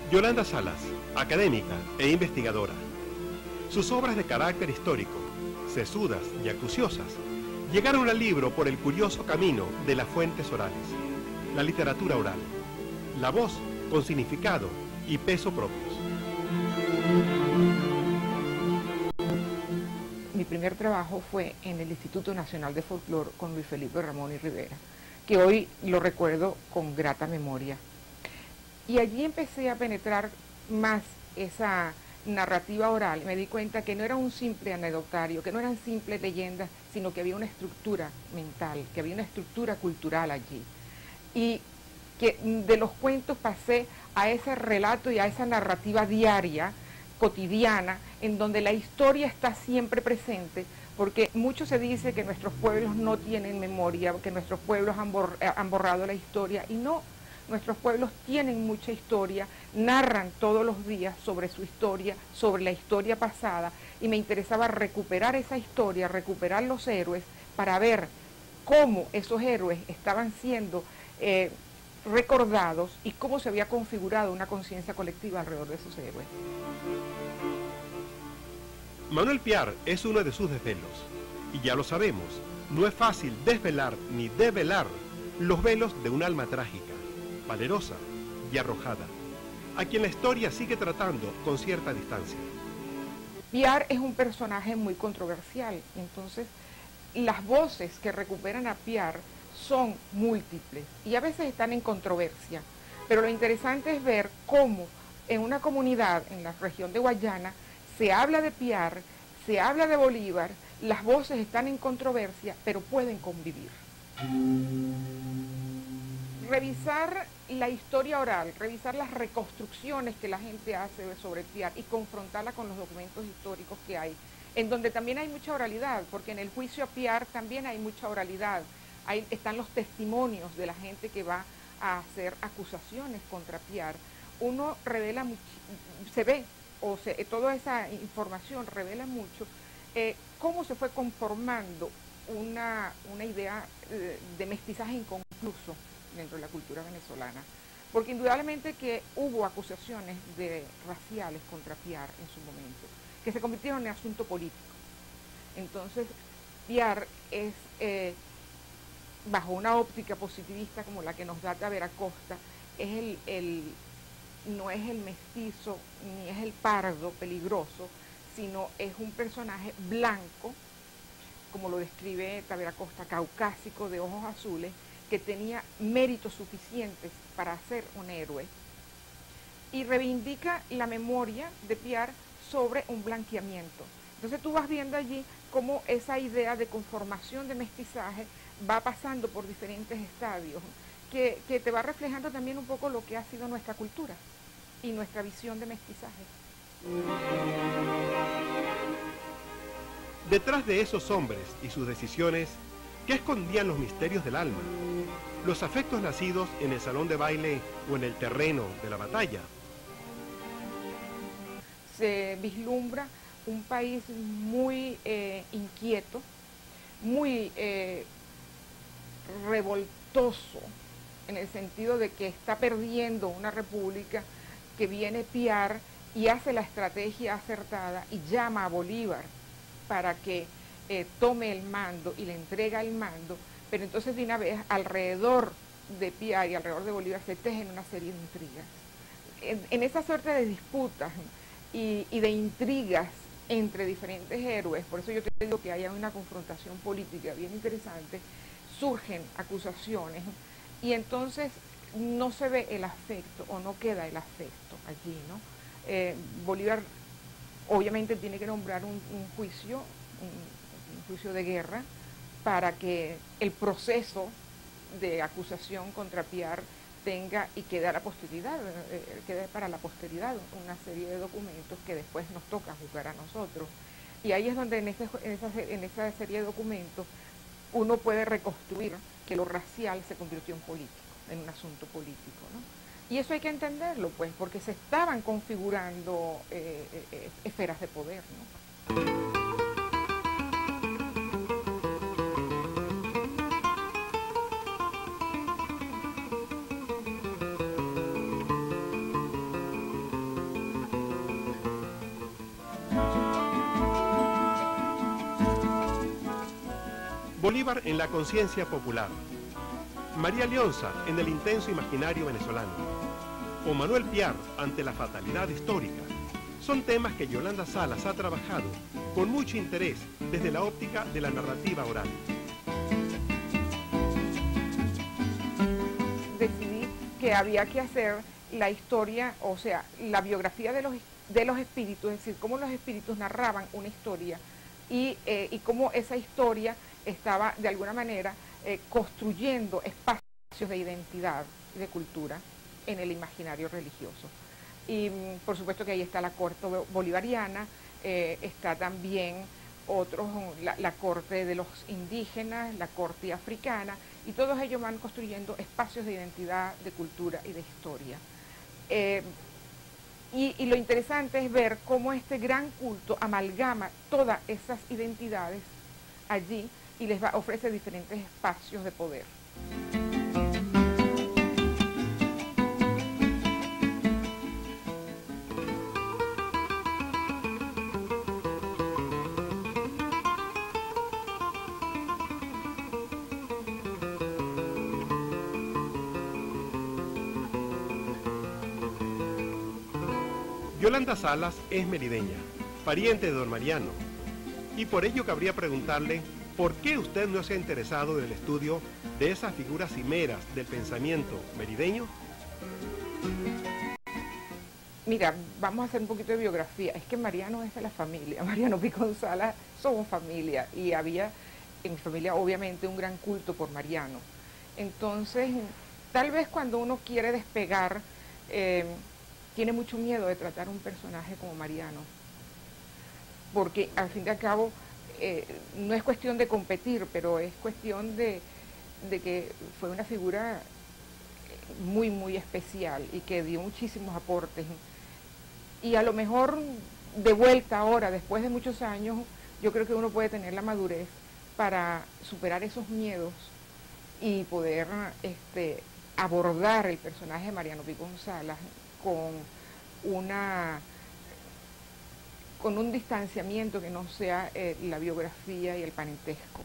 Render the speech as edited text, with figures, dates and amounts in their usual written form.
Yolanda Salas, académica e investigadora. Sus obras de carácter histórico, sesudas y acuciosas, llegaron al libro por el curioso camino de las fuentes orales, la literatura oral, la voz con significado y peso propios. Mi primer trabajo fue en el Instituto Nacional de Folclore con Luis Felipe Ramón y Rivera, que hoy lo recuerdo con grata memoria. Y allí empecé a penetrar más esa narrativa oral. Me di cuenta que no era un simple anecdotario, que no eran simples leyendas, sino que había una estructura mental, que había una estructura cultural allí. Y que de los cuentos pasé a ese relato y a esa narrativa diaria, cotidiana, en donde la historia está siempre presente, porque mucho se dice que nuestros pueblos no tienen memoria, que nuestros pueblos han borrado la historia, y no. Nuestros pueblos tienen mucha historia, narran todos los días sobre su historia, sobre la historia pasada, y me interesaba recuperar esa historia, recuperar los héroes, para ver cómo esos héroes estaban siendo recordados y cómo se había configurado una conciencia colectiva alrededor de esos héroes. Manuel Piar es uno de sus desvelos, y ya lo sabemos, no es fácil desvelar ni develar los velos de un alma trágica, valerosa y arrojada, a quien la historia sigue tratando con cierta distancia. Piar es un personaje muy controversial, entonces las voces que recuperan a Piar son múltiples y a veces están en controversia, pero lo interesante es ver cómo en una comunidad en la región de Guayana se habla de Piar, se habla de Bolívar, las voces están en controversia, pero pueden convivir. Revisar la historia oral, revisar las reconstrucciones que la gente hace sobre Piar y confrontarla con los documentos históricos que hay, en donde también hay mucha oralidad, porque en el juicio a Piar también hay mucha oralidad. Ahí están los testimonios de la gente que va a hacer acusaciones contra Piar. Uno revela, se ve, toda esa información revela mucho cómo se fue conformando una idea de mestizaje inconcluso dentro de la cultura venezolana, porque indudablemente que hubo acusaciones raciales contra Piar en su momento, que se convirtieron en asunto político. Entonces, Piar es, bajo una óptica positivista como la que nos da Tavera Costa, no es el mestizo ni es el pardo peligroso, sino es un personaje blanco, como lo describe Tavera Costa, caucásico, de ojos azules, que tenía méritos suficientes para ser un héroe, y reivindica la memoria de Piar sobre un blanqueamiento. Entonces tú vas viendo allí cómo esa idea de conformación de mestizaje va pasando por diferentes estadios, que te va reflejando también un poco lo que ha sido nuestra cultura y nuestra visión de mestizaje. Detrás de esos hombres y sus decisiones, ¿qué escondían los misterios del alma? Los afectos nacidos en el salón de baile o en el terreno de la batalla. Se vislumbra un país muy inquieto, muy revoltoso, en el sentido de que está perdiendo una república, que viene Piar y hace la estrategia acertada y llama a Bolívar para que tome el mando y le entrega el mando, pero entonces de una vez alrededor de Piar y alrededor de Bolívar se tejen una serie de intrigas. En esa suerte de disputas y de intrigas entre diferentes héroes, por eso yo te digo que hay una confrontación política bien interesante, surgen acusaciones y entonces no se ve el afecto o no queda el afecto allí, ¿no? Bolívar obviamente tiene que nombrar un juicio de guerra para que el proceso de acusación contra Piar tenga y quede a la posteridad, quede para la posteridad una serie de documentos que después nos toca juzgar a nosotros. Y ahí es donde en esa serie de documentos uno puede reconstruir que lo racial se convirtió en político, en un asunto político, ¿no? Y eso hay que entenderlo, pues, porque se estaban configurando esferas de poder, ¿no? Bolívar en la conciencia popular, María Leonza en el intenso imaginario venezolano, o Manuel Piar ante la fatalidad histórica, son temas que Yolanda Salas ha trabajado con mucho interés desde la óptica de la narrativa oral. Decidí que había que hacer la historia, o sea, la biografía de los espíritus, es decir, cómo los espíritus narraban una historia y cómo esa historia estaba de alguna manera construyendo espacios de identidad y de cultura en el imaginario religioso. Y por supuesto que ahí está la corte bolivariana, está también la corte de los indígenas, la corte africana, y todos ellos van construyendo espacios de identidad, de cultura y de historia. Y lo interesante es ver cómo este gran culto amalgama todas esas identidades allí y les ofrece diferentes espacios de poder. Yolanda Salas es merideña, pariente de don Mariano, y por ello cabría preguntarle por qué usted no se ha interesado en el estudio de esas figuras cimeras del pensamiento merideño. Mira, vamos a hacer un poquito de biografía. Es que Mariano es de la familia, Mariano Picón Salas somos familia, y había en mi familia obviamente un gran culto por Mariano. Entonces, tal vez cuando uno quiere despegar, tiene mucho miedo de tratar a un personaje como Mariano, porque al fin y al cabo no es cuestión de competir, pero es cuestión de que fue una figura muy, muy especial y que dio muchísimos aportes. Y a lo mejor de vuelta ahora, después de muchos años, yo creo que uno puede tener la madurez para superar esos miedos y poder abordar el personaje de Mariano Picón Salas con un distanciamiento que no sea la biografía y el parentesco.